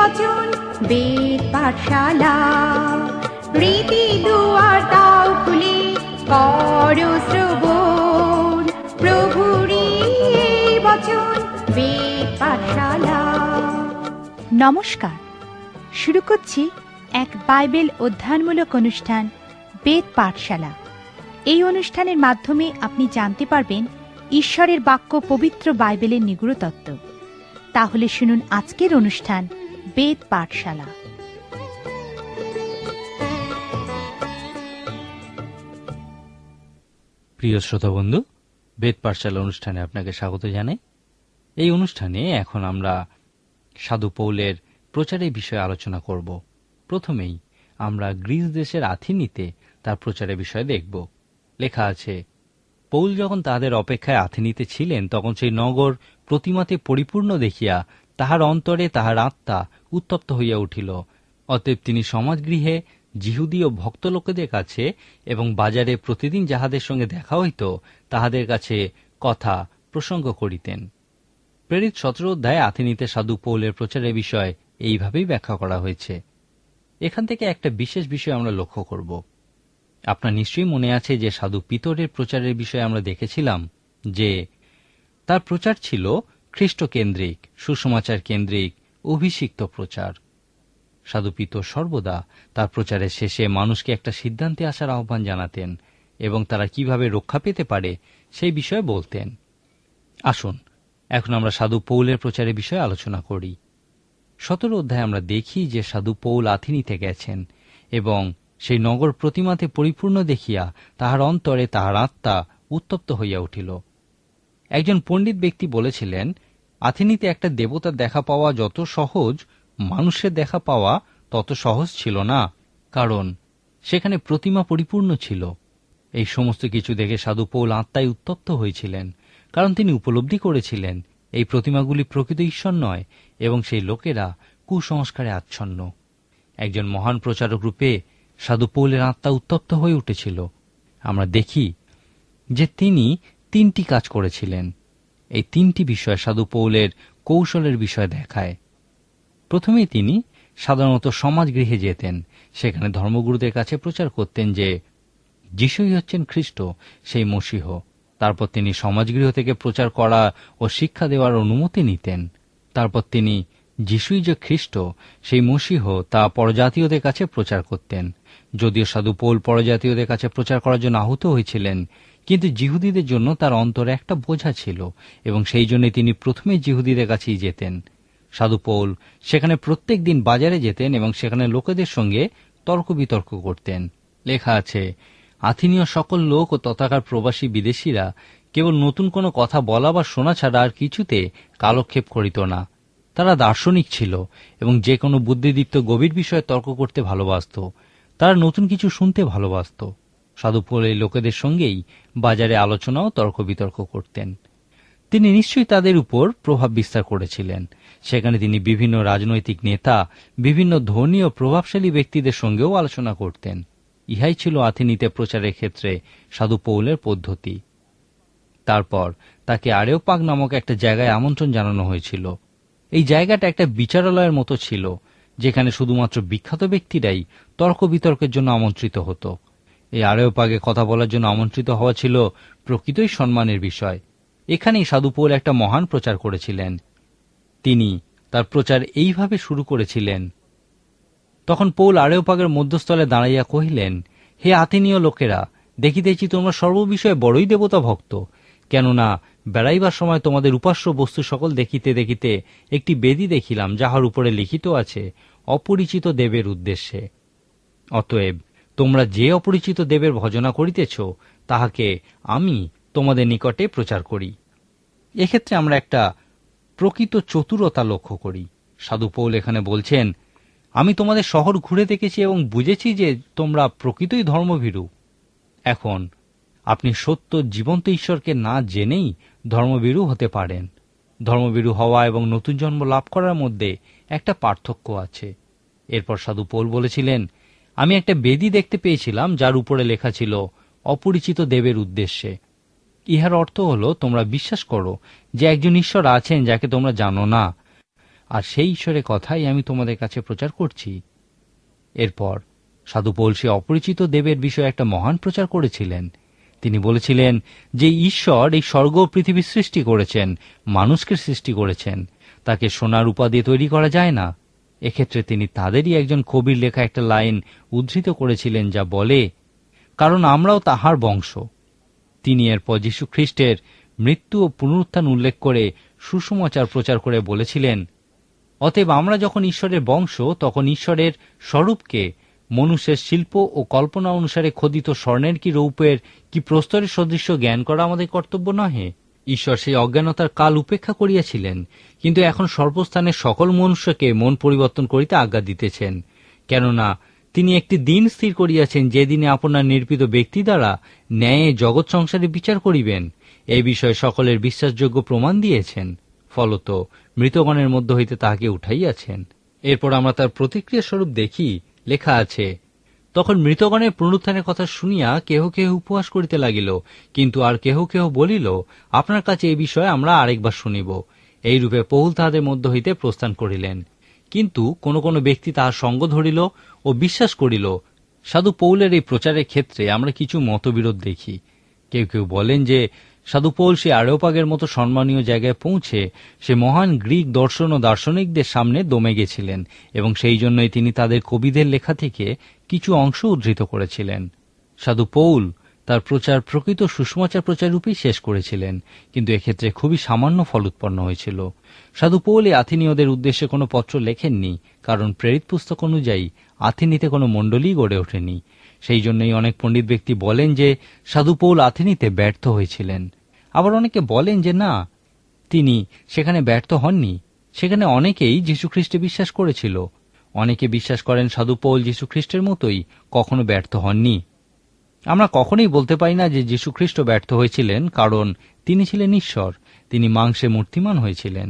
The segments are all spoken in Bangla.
বচন বেদ পাঠশালা। রীতি দুয়ার দাও খুলে করো শ্রবণ, প্রভুরই বচন বেদ পাঠশালা। নমস্কার, শুরু করছি এক বাইবেল অধ্যয়নমূলক অনুষ্ঠান বেদ পাঠশালা। এই অনুষ্ঠানের মাধ্যমে আপনি জানতে পারবেন ঈশ্বরের বাক্য, পবিত্র বাইবেলের নিগূঢ় তত্ত্ব। তাহলে শুনুন আজকের অনুষ্ঠান বেদ পাঠশালা। প্রিয় শ্রোতা বন্ধু, বেদ পাঠশালা অনুষ্ঠানে আপনাকে স্বাগত জানাই। এই অনুষ্ঠানে এখন আমরা সাধু পৌলের প্রচারের বিষয়ে আলোচনা করব। প্রথমেই আমরা গ্রিস দেশের আথেনীতে তার প্রচারের বিষয়ে দেখব। লেখা আছে, পৌল যখন তাহাদের অপেক্ষায় আথেনীতে ছিলেন, তখন সেই নগর প্রতিমাতে পরিপূর্ণ দেখিয়া তাহার অন্তরে তাহার আত্মা উত্তপ্ত হইয়া উঠিল। অতএব তিনি সমাজগৃহে যিহুদী ও ভক্ত লোকেদের কাছে এবং বাজারে প্রতিদিন যাহাদের সঙ্গে দেখা হইত তাহাদের কাছে কথা প্রসঙ্গ করিতেন। প্রেরিত 17 অধ্যায়ে আথেনীতে সাধু পৌলের প্রচারের বিষয় এইভাবেই ব্যাখ্যা করা হয়েছে। এখান থেকে একটা বিশেষ বিষয় আমরা লক্ষ্য করব। আপনার নিশ্চয়ই মনে আছে যে সাধু পিতরের প্রচারের বিষয়ে আমরা দেখেছিলাম যে তার প্রচার ছিল খ্রিস্ট কেন্দ্রিক, সুসমাচার কেন্দ্রিক, অভিষিক্ত প্রচার। সাধু পিতর সর্বদা তার প্রচারের শেষে মানুষকে একটা সিদ্ধান্তে আসার আহ্বান জানাতেন এবং তারা কিভাবে রক্ষা পেতে পারে সেই বিষয়ে বলতেন। আসুন এখন আমরা সাধু পৌলের প্রচারের বিষয়ে আলোচনা করি। 17 অধ্যায়ে আমরা দেখি যে সাধু পৌল আথেনীতে গেছেন এবং সেই নগর প্রতিমাতে পরিপূর্ণ দেখিয়া তাহার অন্তরে তাহার আত্মা উত্তপ্ত হইয়া উঠিল। একজন পণ্ডিত ব্যক্তি বলেছিলেন, আথেনীতে একটা দেবতার দেখা পাওয়া যত সহজ, মানুষের দেখা পাওয়া তত সহজ ছিল না, কারণ সেখানে প্রতিমা পরিপূর্ণ ছিল। এই সমস্ত কিছু দেখে সাধু পৌল আত্মায় উত্তপ্ত হয়েছিলেন, কারণ তিনি উপলব্ধি করেছিলেন এই প্রতিমাগুলি প্রকৃত ঈশ্বর নয় এবং সেই লোকেরা কুসংস্কারে আচ্ছন্ন। একজন মহান প্রচারক রূপে সাধু পৌলের আত্মা উত্তপ্ত হয়ে উঠেছিল। আমরা দেখি যে তিনি 3টি কাজ করেছিলেন। এই 3টি বিষয় সাধু পৌলের কৌশলের বিষয় দেখায়। প্রথমেই তিনি সাধারণত সমাজগৃহে যেতেন, সেখানে ধর্মগুরুদের কাছে প্রচার করতেন যে যিশুই হচ্ছেন খ্রিস্ট, সেই মসীহ। তারপর তিনি সমাজগৃহ থেকে প্রচার করা ও শিক্ষা দেওয়ার অনুমতি নিতেন। তারপর তিনি যিশুই যে খ্রিস্ট, সেই মসীহ, তা পরজাতীয়দের কাছে প্রচার করতেন। যদিও সাধু পৌল পরজাতীয়দের কাছে প্রচার করার জন্য আহত হয়েছিলেন, কিন্তু যিহুদীদের জন্য তার অন্তরে একটা বোঝা ছিল এবং সেই জন্য তিনি প্রথমে যিহুদীদের কাছেই যেতেন। সাধু পৌল সেখানে প্রত্যেক দিন বাজারে যেতেন এবং সেখানে লোকেদের সঙ্গে তর্ক বিতর্ক করতেন। লেখা আছে, আথেনীয় সকল লোক ও তথাকার প্রবাসী বিদেশীরা কেবল নতুন কোনো কথা বলা বা শোনা ছাড়া আর কিছুতে কালক্ষেপ করিত না। তারা দার্শনিক ছিল এবং যে কোনো বুদ্ধিদীপ্ত গভীর বিষয়ে তর্ক করতে ভালোবাসত। তারা নতুন কিছু শুনতে ভালোবাসত। সাধু পৌল এই লোকেদের সঙ্গেই বাজারে আলোচনা ও তর্ক বিতর্ক করতেন। তিনি নিশ্চয়ই তাদের উপর প্রভাব বিস্তার করেছিলেন। সেখানে তিনি বিভিন্ন রাজনৈতিক নেতা, বিভিন্ন ধনী ও প্রভাবশালী ব্যক্তিদের সঙ্গেও আলোচনা করতেন। ইহাই ছিল আথেনীতে প্রচারের ক্ষেত্রে সাধু পৌলের পদ্ধতি। তারপর তাকে আরেওপাগ নামক একটা জায়গায় আমন্ত্রণ জানানো হয়েছিল। এই জায়গাটা একটা বিচারালয়ের মতো ছিল, যেখানে শুধুমাত্র বিখ্যাত ব্যক্তিরাই তর্ক বিতর্কের জন্য আমন্ত্রিত হতো। এই আরেওপাগে কথা বলার জন্য আমন্ত্রিত হওয়া ছিল প্রকৃতই সম্মানের বিষয়। এখানেই সাধু পৌল একটা মহান প্রচার করেছিলেন। তিনি তার প্রচার এইভাবে শুরু করেছিলেন। তখন পৌল আরেওপাগের মধ্যস্থলে দাঁড়াইয়া কহিলেন, হে আথেনীয় লোকেরা, দেখিতেছি তোমরা সর্ববিষয়ে বড়ই দেবতা ভক্ত। কেননা বেড়াইবার সময় তোমাদের উপাস্য বস্তু সকল দেখিতে দেখিতে একটি বেদী দেখিলাম, যাহার উপরে লিখিত আছে, অপরিচিত দেবের উদ্দেশ্যে। অতএব তোমরা যে অপরিচিত দেবের ভজনা করিতেছ, তাহাকে আমি তোমাদের নিকটে প্রচার করি। এক্ষেত্রে আমরা একটা প্রকৃত চতুরতা লক্ষ্য করি। সাধু পৌল এখানে বলছেন, আমি তোমাদের শহর ঘুরে দেখেছি এবং বুঝেছি যে তোমরা প্রকৃতই ধর্মভীরু। এখন আপনি সত্য জীবন্ত ঈশ্বরকে না জেনেই ধর্মভীরু হতে পারেন। ধর্মভীরু হওয়া এবং নতুন জন্ম লাভ করার মধ্যে একটা পার্থক্য আছে। এরপর সাধু পৌল বলেছিলেন, আমি একটা বেদী দেখতে পেয়েছিলাম যার উপরে লেখা ছিল অপরিচিত দেবের উদ্দেশ্যে। ইহার অর্থ হল তোমরা বিশ্বাস করো যে একজন ঈশ্বর আছেন যাকে তোমরা জানো না, আর সেই ঈশ্বরের কথাই আমি তোমাদের কাছে প্রচার করছি। এরপর সাধু পৌল সে অপরিচিত দেবের বিষয়ে একটা মহান প্রচার করেছিলেন। তিনি বলেছিলেন যে ঈশ্বর এই স্বর্গ ও পৃথিবী সৃষ্টি করেছেন, মানুষকে সৃষ্টি করেছেন, তাকে সোনার রূপা দিয়ে তৈরি করা যায় না। এক্ষেত্রে তিনি তাদেরই একজন কবির লেখা একটা লাইন উদ্ধৃত করেছিলেন, যা বলে, কারণ আমরাও তাহার বংশ। তিনি এরপর যীশু খ্রিস্টের মৃত্যু ও পুনরুত্থান উল্লেখ করে সুসমাচার প্রচার করে বলেছিলেন, অতএব আমরা যখন ঈশ্বরের বংশ, তখন ঈশ্বরের স্বরূপকে মনুষ্যের শিল্প ও কল্পনা অনুসারে খোদিত স্বর্ণের কি রৌপ্যের কি প্রস্তরের সদৃশ্য জ্ঞান করা আমাদের কর্তব্য নহে। ঈশ্বর সেই অজ্ঞানতার কাল উপেক্ষা করিয়াছিলেন, কিন্তু এখন সর্বস্থানে সকল মনুষ্যকে মন পরিবর্তন করিতে আজ্ঞা দিতেছেন, কেননা তিনি একটি দিন স্থির করিয়াছেন, যে দিনে আপনার নির্পিত ব্যক্তি দ্বারা ন্যায়ে জগৎ সংসারে বিচার করিবেন। এই বিষয়ে সকলের বিশ্বাসযোগ্য প্রমাণ দিয়েছেন, ফলত মৃতগণের মধ্য হইতে তাহাকে উঠাইয়াছেন। এরপর আমরা তার প্রতিক্রিয়া স্বরূপ দেখি, লেখা আছে, তখন মৃতগণের পুনরুত্থানের কথা শুনিয়া কেহ কেহ উপহাস করিতে লাগিল, কিন্তু আর কেহ কেহ বলিল, আপনার কাছে এই বিষয়ে আমরা আরেকবার শুনিব। এইরূপে পৌল তাহাদের মধ্য হইতে প্রস্থান করিলেন। কিন্তু কোন কোন ব্যক্তি তাহার সঙ্গ ধরিল ও বিশ্বাস করিল। সাধু পৌলের এই প্রচারের ক্ষেত্রে আমরা কিছু মতবিরোধ দেখি। কেউ কেউ বলেন যে সাধু পৌল সে আরেওপাগের মতো সম্মানীয় জায়গায় পৌঁছে সে মহান গ্রিক দর্শন ও দার্শনিকদের সামনে দমে গেছিলেন, এবং সেই জন্যই তিনি তাদের কবিদের লেখা থেকে কিছু অংশ উদ্ধৃত করেছিলেন। সাধু পৌল তার প্রচার প্রকৃত সুসমাচার প্রচার রূপেই শেষ করেছিলেন, কিন্তু এক্ষেত্রে খুবই সামান্য ফল উৎপন্ন হয়েছিল। সাধু পৌল এই আথিনীয়দের উদ্দেশ্যে কোনো পত্র লেখেননি, কারণ প্রেরিত পুস্তক অনুযায়ী আথিনীতে কোনো মণ্ডলী গড়ে ওঠেনি। সেই জন্যই অনেক পণ্ডিত ব্যক্তি বলেন যে সাধু পৌল আথিনীতে ব্যর্থ হয়েছিলেন। আবার অনেকে বলেন যে না, তিনি সেখানে ব্যর্থ হননি, সেখানে অনেকেই যীশুখ্রিস্টে বিশ্বাস করেছিল। অনেকে বিশ্বাস করেন সাধু পৌল যীশুখ্রিস্টের মতোই কখনো ব্যর্থ হননি। আমরা কখনোই বলতে পারি না যে যীশুখ্রিস্ট ব্যর্থ হয়েছিলেন, কারণ তিনি ছিলেন ঈশ্বর, তিনি মাংসে মূর্তিমান হয়েছিলেন।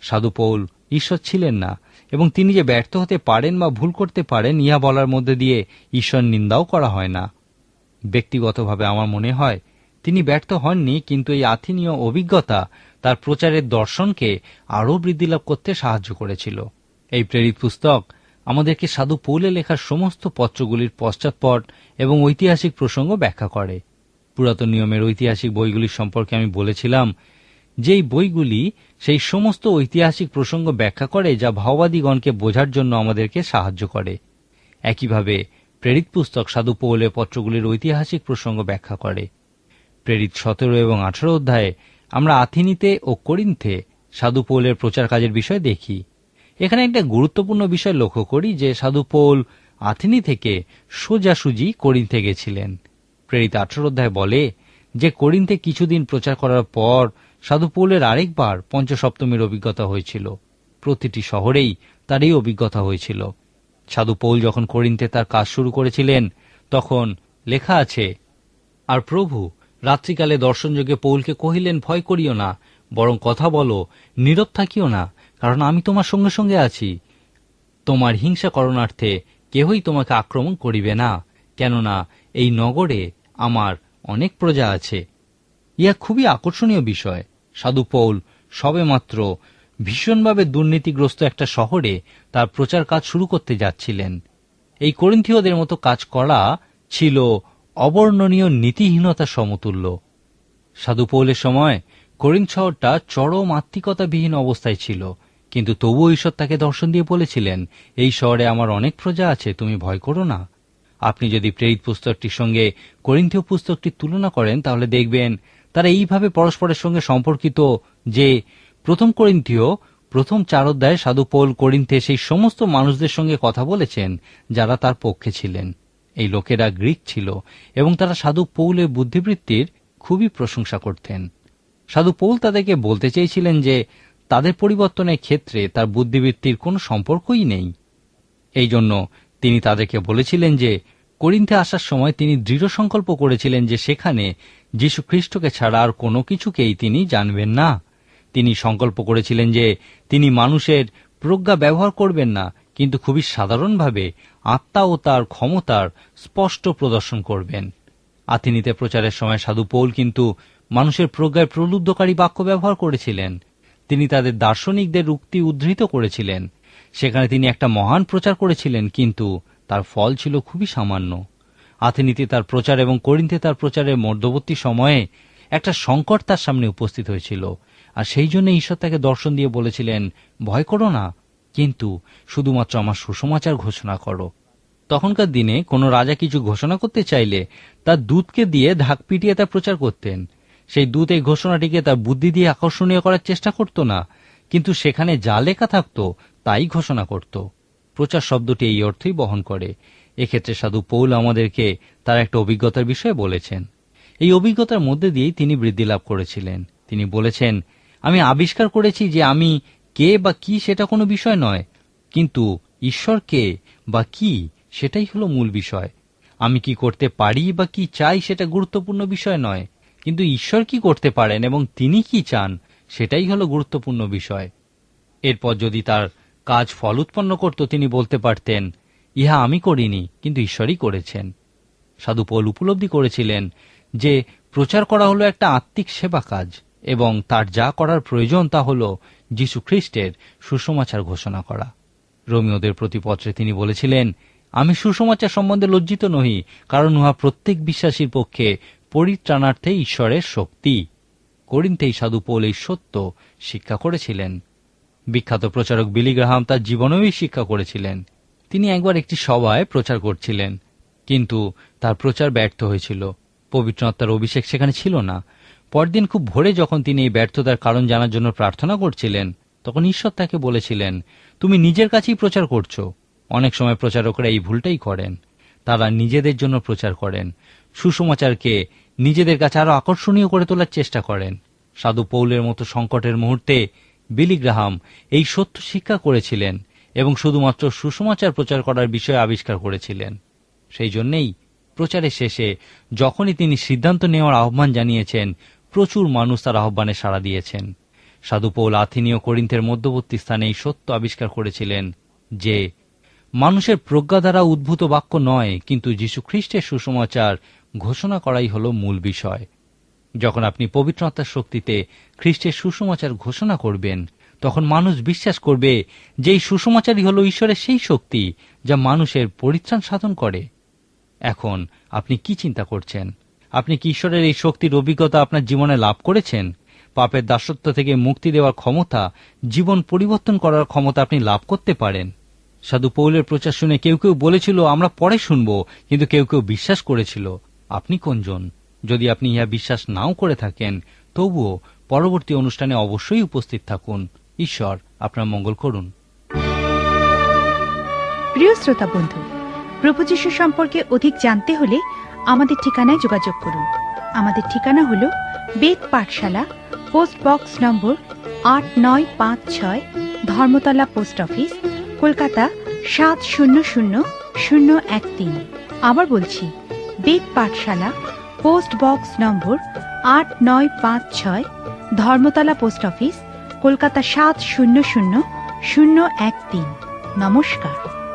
সাধু পৌল ঈশ্বর ছিলেন না, এবং তিনি যে ব্যর্থ হতে পারেন বা ভুল করতে পারেন ইহা বলার মধ্যে দিয়ে ঈশ্বর নিন্দাও করা হয় না। ব্যক্তিগতভাবে আমার মনে হয় তিনি ব্যর্থ হননি, কিন্তু এই আথিনীয় অভিজ্ঞতা তার প্রচারের দর্শনকে আরও বৃদ্ধিলাভ করতে সাহায্য করেছিল। এই প্রেরিত পুস্তক আমাদেরকে সাধু পৌলে লেখার সমস্ত পত্রগুলির পশ্চাৎপট এবং ঐতিহাসিক প্রসঙ্গ ব্যাখ্যা করে। পুরাতন নিয়মের ঐতিহাসিক বইগুলির সম্পর্কে আমি বলেছিলাম যেই বইগুলি সেই সমস্ত ঐতিহাসিক প্রসঙ্গ ব্যাখ্যা করে যা ভাওবাদীগণকে বোঝার জন্য আমাদেরকে সাহায্য করে। একইভাবে প্রেরিত পুস্তক সাধু পৌলের পত্রগুলির ঐতিহাসিক প্রসঙ্গ ব্যাখ্যা করে। প্রেরিত 17 এবং 18 অধ্যায়ে আমরা আথিনীতে ও করিন্থে সাধু পৌলের প্রচার কাজের বিষয় দেখি। এখানে একটা গুরুত্বপূর্ণ বিষয় লক্ষ্য করি যে সাধু পৌল আথিনী থেকে সোজাসুজি করিন্থে গেছিলেন। প্রেরিত 18 অধ্যায় বলে যে করিন্থে কিছুদিন প্রচার করার পর সাধু পৌলের আরেকবার পঞ্চসপ্তমীর অভিজ্ঞতা হয়েছিল। প্রতিটি শহরেই তার এই অভিজ্ঞতা হয়েছিল। সাধু পৌল যখন করিন্থে তার কাজ শুরু করেছিলেন, তখন লেখা আছে, আর প্রভু রাত্রিকালে দর্শনযোগে পৌলকে কহিলেন, ভয় করিও না, বরং কথা বলো, নীরব থাকিও না, কারণ আমি তোমার সঙ্গে সঙ্গে আছি। তোমার হিংসা করণার্থে কেহই তোমাকে আক্রমণ করিবে না, কেননা এই নগরে আমার অনেক প্রজা আছে। ইহা খুবই আকর্ষণীয় বিষয়। সাধু পৌল সবেমাত্র ভীষণভাবে দুর্নীতিগ্রস্ত একটা শহরে তার প্রচার কাজ শুরু করতে যাচ্ছিলেন। এই করিন্থীয়দের মতো কাজ করা ছিল অবর্ণনীয় নীতিহীনতার সমতুল্য। সাধু পৌলের সময় করিন্থ শহরটা চরম আত্মিকতাবিহীন অবস্থায় ছিল, কিন্তু তবুও ঈশ্বর তাকে দর্শন দিয়ে বলেছিলেন, এই শহরে আমার অনেক প্রজা আছে, তুমি ভয় করো না। আপনি যদি প্রেরিত পুস্তকটির সঙ্গে করিন্থীয় পুস্তকটির তুলনা করেন, তাহলে দেখবেন তারা এইভাবে পরস্পরের সঙ্গে সম্পর্কিত যে প্রথম করিন্থীয় 4 অধ্যায়ে সাধু পৌল করিন্থে সেই সমস্ত মানুষদের সঙ্গে কথা বলেছেন যারা তার পক্ষে ছিলেন। এই লোকেরা গ্রিক ছিল এবং তারা সাধু পৌলের বুদ্ধিবৃত্তির খুবই প্রশংসা করতেন। সাধু পৌল তাদেরকে বলতে চেয়েছিলেন যে তাদের পরিবর্তনের ক্ষেত্রে তার বুদ্ধিবৃত্তির কোনো সম্পর্কই নেই। এই জন্য তিনি তাদেরকে বলেছিলেন যে করিন্থে আসার সময় তিনি দৃঢ় সংকল্প করেছিলেন যে সেখানে যীশু খ্রিস্টকে ছাড়া আর কোনো কিছুকেই তিনি জানবেন না। তিনি সংকল্প করেছিলেন যে তিনি মানুষের প্রজ্ঞা ব্যবহার করবেন না, কিন্তু খুবই সাধারণভাবে আত্মা ও তার ক্ষমতার স্পষ্ট প্রদর্শন করবেন। আথিনীতে প্রচারের সময় সাধু পৌল কিন্তু মানুষের প্রজ্ঞায় প্রলুব্ধকারী বাক্য ব্যবহার করেছিলেন। তিনি তাদের দার্শনিকদের উক্তি উদ্ধৃত করেছিলেন। সেখানে তিনি একটা মহান প্রচার করেছিলেন, কিন্তু তার ফল ছিল খুবই সামান্য। আথেনিতে তার প্রচার এবং করিন্থে তার প্রচারের মধ্যবর্তী সময়ে একটা সংকট তার সামনে উপস্থিত হয়েছিল, আর সেই জন্য ঈশ্বর তাকে দর্শন দিয়ে বলেছিলেন, ভয় করো না, কিন্তু শুধুমাত্র আমার সুসমাচার ঘোষণা করো। তখনকার দিনে কোনো রাজা কিছু ঘোষণা করতে চাইলে তার দূতকে দিয়ে ঢাক পিটিয়ে তা প্রচার করতেন। সেই দূত এই ঘোষণাটিকে তার বুদ্ধি দিয়ে আকর্ষণীয় করার চেষ্টা করত না, কিন্তু সেখানে যা লেখা থাকত তাই ঘোষণা করত। প্রচার শব্দটি এই অর্থই বহন করে। এক্ষেত্রে সাধু পৌল আমাদেরকে তার একটা অভিজ্ঞতার বিষয়ে বলেছেন। এই অভিজ্ঞতার মধ্যে দিয়েই তিনি বৃদ্ধি লাভ করেছিলেন। তিনি বলেছেন, আমি আবিষ্কার করেছি যে আমি কে বা কি সেটা কোনো বিষয় নয়, কিন্তু ঈশ্বর কে বা কি সেটাই হলো মূল বিষয়। আমি কি করতে পারি বা কি চাই সেটা গুরুত্বপূর্ণ বিষয় নয়, কিন্তু ঈশ্বর কি করতে পারেন এবং তিনি কি চান সেটাই হলো গুরুত্বপূর্ণ বিষয়। এরপর যদি তার কাজ ফল উৎপন্ন করত, তিনি বলতে পারতেন, ইহা আমি করিনি, কিন্তু ঈশ্বরই করেছেন। সাধু পৌল উপলব্ধি করেছিলেন যে প্রচার করা হলো একটা আত্মিক সেবা কাজ, এবং তার যা করার প্রয়োজন তা হল যীশু খ্রিস্টের সুসমাচার ঘোষণা করা। রোমীয়দের প্রতি পত্রে তিনি বলেছিলেন, আমি সুসমাচার সম্বন্ধে লজ্জিত নহি, কারণ উহা প্রত্যেক বিশ্বাসীর পক্ষে পরিত্রাণার্থে ঈশ্বরের শক্তি। করিন্থেই সাধু পৌল এই সত্য শিক্ষা করেছিলেন। বিখ্যাত প্রচারক বিলি গ্রাহাম তার জীবনেও শিক্ষা করেছিলেন। তিনি একবার একটি সভায় প্রচার করছিলেন, কিন্তু তার প্রচার ব্যর্থ হয়েছিল। পবিত্র আত্মার অভিষেক সেখানে ছিল না। পরদিন খুব ভোরে যখন তিনি এই ব্যর্থতার কারণ জানার জন্য প্রার্থনা করছিলেন, তখন ঈশ্বর তাকে বলেছিলেন, তুমি নিজের কাছেই প্রচার করছো। অনেক সময় প্রচারকরা এই ভুলটাই করেন। তারা নিজেদের জন্য প্রচার করেন, সুসমাচারকে নিজেদের কাছে আরো আকর্ষণীয় করে তোলার চেষ্টা করেন। সাধু পৌলের মতো সংকটের মুহূর্তে বিলি গ্রাহাম এই সত্য শিক্ষা করেছিলেন এবং শুধুমাত্র সুসমাচার প্রচার করার বিষয়ে আবিষ্কার করেছিলেন। সেই জন্যেই প্রচারের শেষে যখনই তিনি সিদ্ধান্ত নেওয়ার আহ্বান জানিয়েছেন, প্রচুর মানুষ তার আহ্বানে সাড়া দিয়েছেন। সাধু পৌল আথেনীয় করিন্থের মধ্যবর্তী স্থানে এই সত্য আবিষ্কার করেছিলেন যে মানুষের প্রজ্ঞা দ্বারা উদ্ভূত বাক্য নয়, কিন্তু যীশু খ্রিস্টের সুসমাচার ঘোষণা করাই হল মূল বিষয়। যখন আপনি পবিত্র আত্মার শক্তিতে খ্রিস্টের সুসমাচার ঘোষণা করবেন, তখন মানুষ বিশ্বাস করবে যে এই সুসমাচারই হল ঈশ্বরের সেই শক্তি যা মানুষের পরিত্রাণ সাধন করে। এখন আপনি কি চিন্তা করছেন? আপনি কি ঈশ্বরের এই শক্তির অভিজ্ঞতা আপনার জীবনে লাভ করেছেন? পাপের দাসত্ব থেকে মুক্তি দেওয়ার ক্ষমতা, জীবন পরিবর্তন করার ক্ষমতা আপনি লাভ করতে পারেন। সাধু পৌলের প্রচার শুনে কেউ কেউ বলেছিল, আমরা পরে শুনব, কিন্তু কেউ কেউ বিশ্বাস করেছিল। আপনি কোনজন? যদি আপনি ইহা বিশ্বাস নাও করে থাকেন, তবুও পরবর্তী অনুষ্ঠানে অবশ্যই উপস্থিত থাকুন। ঈশ্বর আপনার মঙ্গল করুন। প্রিয় শ্রোতা বন্ধু, প্রভু যীশু সম্পর্কে অধিক জানতে হলে আমাদের ঠিকানায় যোগাযোগ করুন। আমাদের ঠিকানা হল বেদ পাঠশালা, পোস্ট বক্স নম্বর 8956, ধর্মতলা পোস্ট অফিস, কলকাতা 700013। আবার বলছি, বেদ পাঠশালা, পোস্ট বক্স নম্বর 8956, ধর্মতলা পোস্ট অফিস, কলকাতা 700013। নমস্কার।